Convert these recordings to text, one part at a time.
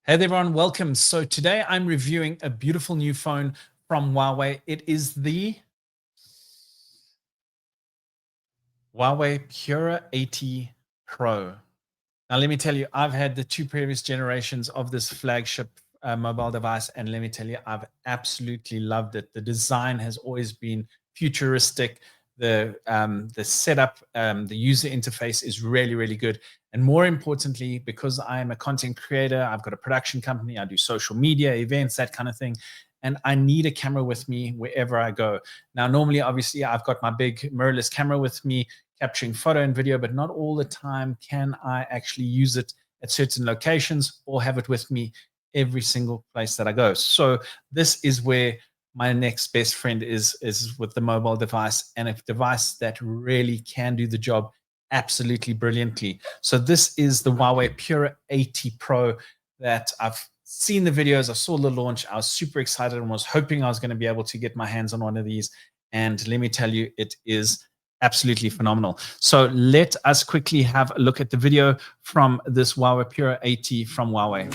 Hey there, everyone, welcome. So today I'm reviewing a beautiful new phone from Huawei. It is the Huawei Pura 80 Pro. Now, let me tell you, I've had the two previous generations of this flagship mobile device, and let me tell you, I've absolutely loved it. The design has always been futuristic. The setup, the user interface is really, really good. And more importantly, because I am a content creator, I've got a production company, I do social media, events, that kind of thing. And I need a camera with me wherever I go. Now, normally, obviously, I've got my big mirrorless camera with me, capturing photo and video, but not all the time can I actually use it at certain locations or have it with me every single place that I go. So this is where my next best friend is with the mobile device, and a device that really can do the job absolutely brilliantly. So this is the Huawei Pura 80 Pro that I've seen the videos. I saw the launch. I was super excited and was hoping I was going to be able to get my hands on one of these. And let me tell you, it is absolutely phenomenal. So let us quickly have a look at the video from this Huawei Pura 80 from Huawei.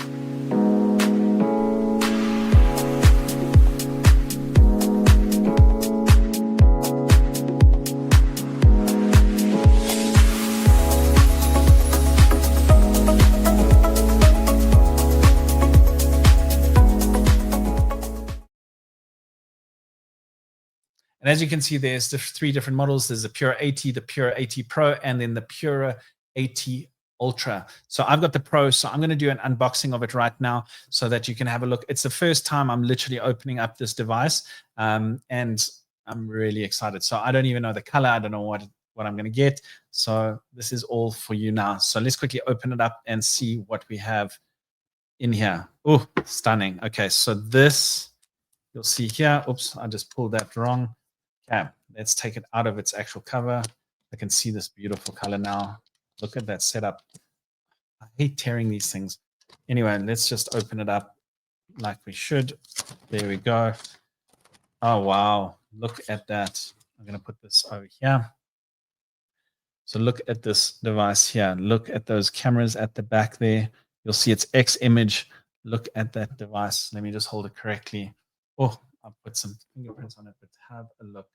And as you can see, there's the three different models. There's the Pura 80, the Pura 80 Pro, and then the Pura 80 Ultra. So I've got the Pro, so I'm going to do an unboxing of it right now so that you can have a look. It's the first time I'm literally opening up this device, and I'm really excited. So I don't even know the color. I don't know what I'm going to get. So this is all for you now. So let's quickly open it up and see what we have in here. Oh, stunning. Okay, so this you'll see here. Oops, I just pulled that wrong. Okay, let's take it out of its actual cover. I can see this beautiful color now. Look at that setup. I hate tearing these things. Anyway, let's just open it up like we should. There we go. Oh, wow. Look at that. I'm going to put this over here. So look at this device here. Look at those cameras at the back there. You'll see its X image. Look at that device. Let me just hold it correctly. Oh, I'll put some fingerprints on it, but have a look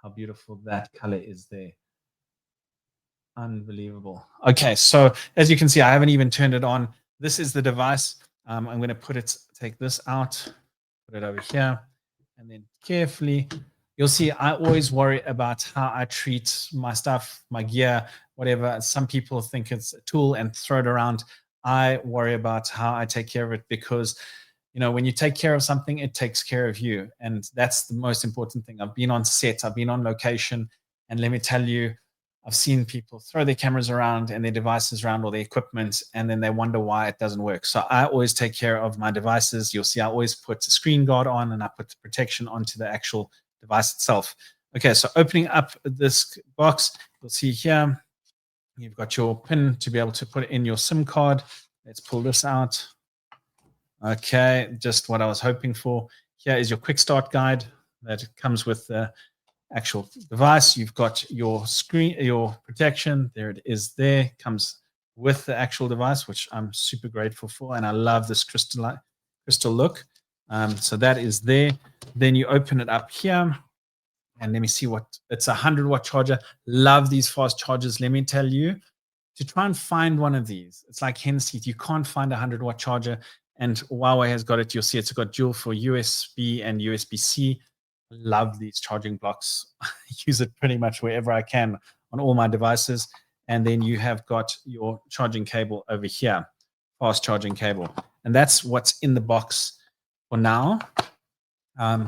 how beautiful that color is there. Unbelievable. Okay, so as you can see, I haven't even turned it on. This is the device. I'm going to take this out, put it over here, and then carefully, you'll see I always worry about how I treat my stuff, my gear, whatever. Some people think it's a tool and throw it around. I worry about how I take care of it because when you take care of something, it takes care of you. And that's the most important thing. I've been on set, I've been on location, and let me tell you, I've seen people throw their cameras around and their devices around or their equipment, and then they wonder why it doesn't work. So I always take care of my devices. You'll see I always put a screen guard on and I put the protection onto the actual device itself. Okay, so opening up this box, you'll see here, you've got your pin to be able to put in your SIM card. Let's pull this out. Okay, just what I was hoping for. Here is your quick start guide that comes with the actual device. You've got your screen, your protection. There it is there. Comes with the actual device, which I'm super grateful for. And I love this crystal look. So that is there. Then you open it up here. And let me see it's a 100-watt charger. Love these fast chargers. Let me tell you, to try and find one of these, it's like hen's teeth. You can't find a 100-watt charger. And Huawei has got it. You'll see it's got dual for USB and USB-C. Love these charging blocks. I use it pretty much wherever I can on all my devices. And then you have got your charging cable over here, fast charging cable. And that's what's in the box for now.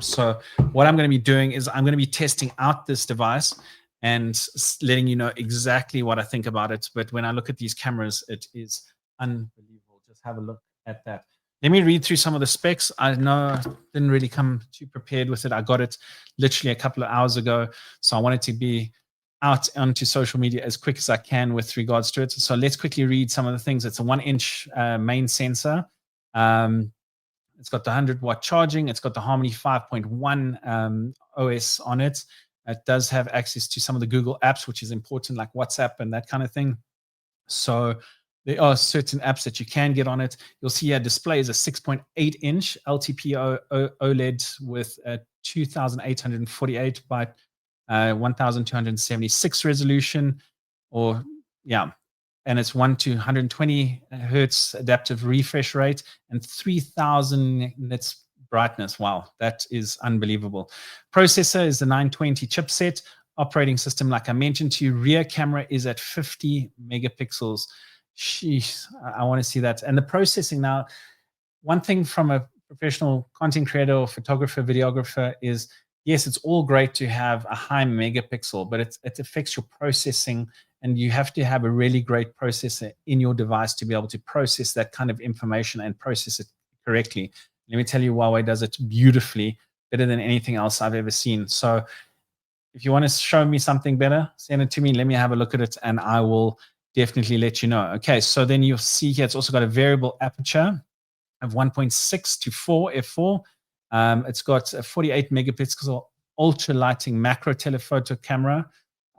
So what I'm going to be doing is I'm going to be testing out this device and letting you know exactly what I think about it. But when I look at these cameras, it is unbelievable. Just have a look at that. Let me read through some of the specs. I know I didn't really come too prepared with it. I got it literally a couple of hours ago. So I wanted to be out onto social media as quick as I can with regards to it. So let's quickly read some of the things. It's a 1-inch main sensor. It's got the 100-watt charging. It's got the Harmony 5.1 OS on it. It does have access to some of the Google apps, which is important, like WhatsApp and that kind of thing. So There are certain apps that you can get on it. You'll see here display is a 6.8-inch LTPO OLED with a 2848 by 1276 resolution, or yeah, and it's 1 to 120 hertz adaptive refresh rate and 3000 nits brightness. Wow, that is unbelievable. Processor is the 920 chipset. Operating system, like I mentioned to you, rear camera is at 50 megapixels. Sheesh, I want to see that. And the processing now, one thing from a professional content creator or photographer, videographer is, yes, it's all great to have a high megapixel, but it affects your processing, and you have to have a really great processor in your device to be able to process that kind of information and process it correctly. Let me tell you, Huawei does it beautifully, better than anything else I've ever seen. So if you want to show me something better, send it to me. Let me have a look at it, and I will definitely let you know. Okay, so then you'll see here, it's also got a variable aperture of 1.6 to 4 f4. It's got a 48 megapixel ultra lighting macro telephoto camera,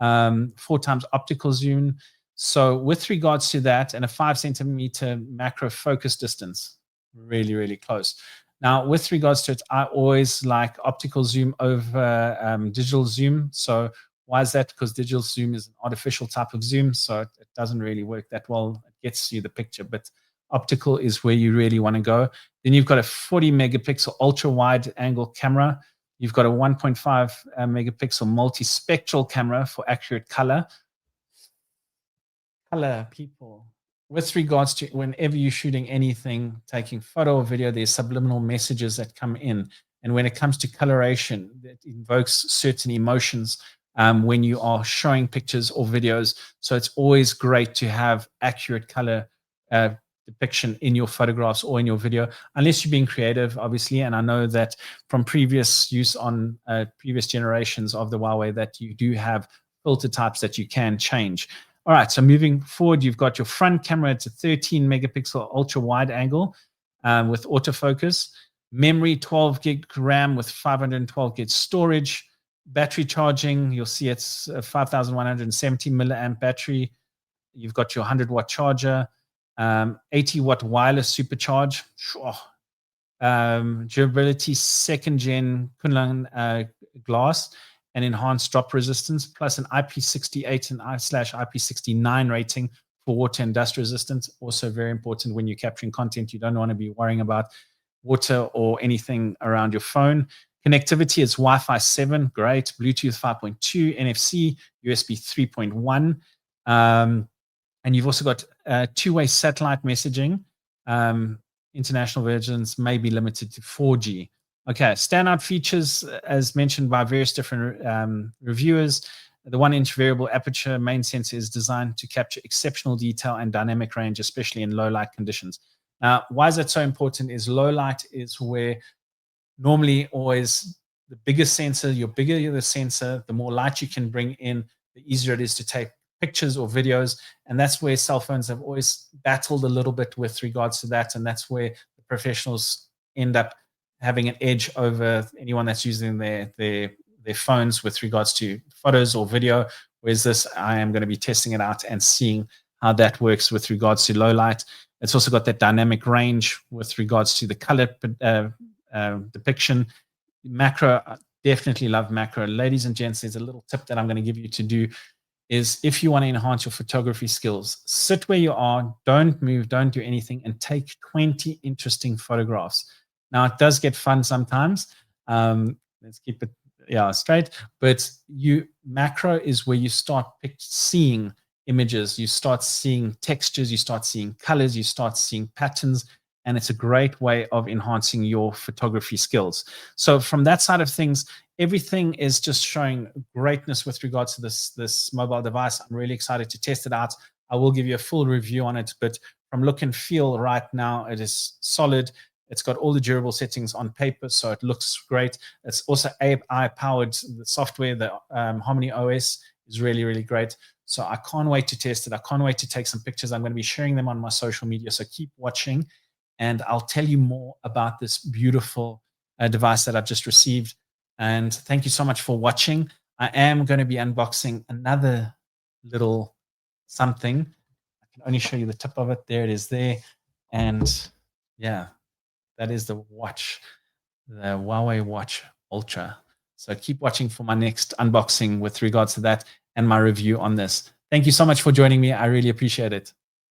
4 times optical zoom. So with regards to that, and a 5 centimeter macro focus distance, really, really close. Now, with regards to it, I always like optical zoom over digital zoom. So why is that? Because digital zoom is an artificial type of zoom, so it doesn't really work that well. It gets you the picture, but optical is where you really want to go. Then you've got a 40 megapixel ultra wide angle camera. You've got a 1.5 megapixel multispectral camera for accurate color. Color, people. With regards to whenever you're shooting anything, taking photo or video, there's subliminal messages that come in. And when it comes to coloration, it invokes certain emotions when you are showing pictures or videos. So it's always great to have accurate color depiction in your photographs or in your video, unless you're being creative, obviously. And I know that from previous use on previous generations of the Huawei that you do have filter types that you can change. All right, so moving forward, you've got your front camera. It's a 13 megapixel ultra wide angle with autofocus. Memory, 12 gig RAM with 512 gig storage. Battery charging, you'll see it's a 5,170 milliamp battery. You've got your 100-watt charger, 80-watt wireless supercharge. Durability, second-gen Kunlun glass, and enhanced drop resistance, plus an IP68 and IP69 rating for water and dust resistance. Also very important when you're capturing content. You don't want to be worrying about water or anything around your phone. Connectivity is Wi-Fi 7, great. Bluetooth 5.2, NFC, USB 3.1. And you've also got two-way satellite messaging. International versions may be limited to 4G. Okay, standout features, as mentioned by various different reviewers. The 1-inch variable aperture main sensor is designed to capture exceptional detail and dynamic range, especially in low light conditions. Now, why is that so important? Is low light is where normally always the bigger sensor, your bigger the sensor, the more light you can bring in, the easier it is to take pictures or videos. And that's where cell phones have always battled a little bit with regards to that. And that's where the professionals end up having an edge over anyone that's using their phones with regards to photos or video. Whereas this, I am going to be testing it out and seeing how that works with regards to low light. It's also got that dynamic range with regards to the color depiction. Macro, I definitely love macro. Ladies and gents, there's a little tip that I'm going to give you to do is if you want to enhance your photography skills, sit where you are, don't move, don't do anything, and take 20 interesting photographs. Now, it does get fun sometimes. Let's keep it straight. But macro is where you start seeing images, you start seeing textures, you start seeing colors, you start seeing patterns, and it's a great way of enhancing your photography skills. So from that side of things, everything is just showing greatness with regards to this mobile device. I'm really excited to test it out. I will give you a full review on it, but from look and feel right now, it is solid. It's got all the durable settings on paper, so it looks great. It's also AI-powered. The software, the Harmony OS, is really, really great. So I can't wait to test it. I can't wait to take some pictures. I'm going to be sharing them on my social media, so keep watching, and I'll tell you more about this beautiful device that I've just received. And thank you so much for watching. I am going to be unboxing another little something. I only show you the tip of it. There it is there. And yeah, that is the watch, the Huawei Watch Ultra. So keep watching for my next unboxing with regards to that and my review on this. Thank you so much for joining me. I really appreciate it.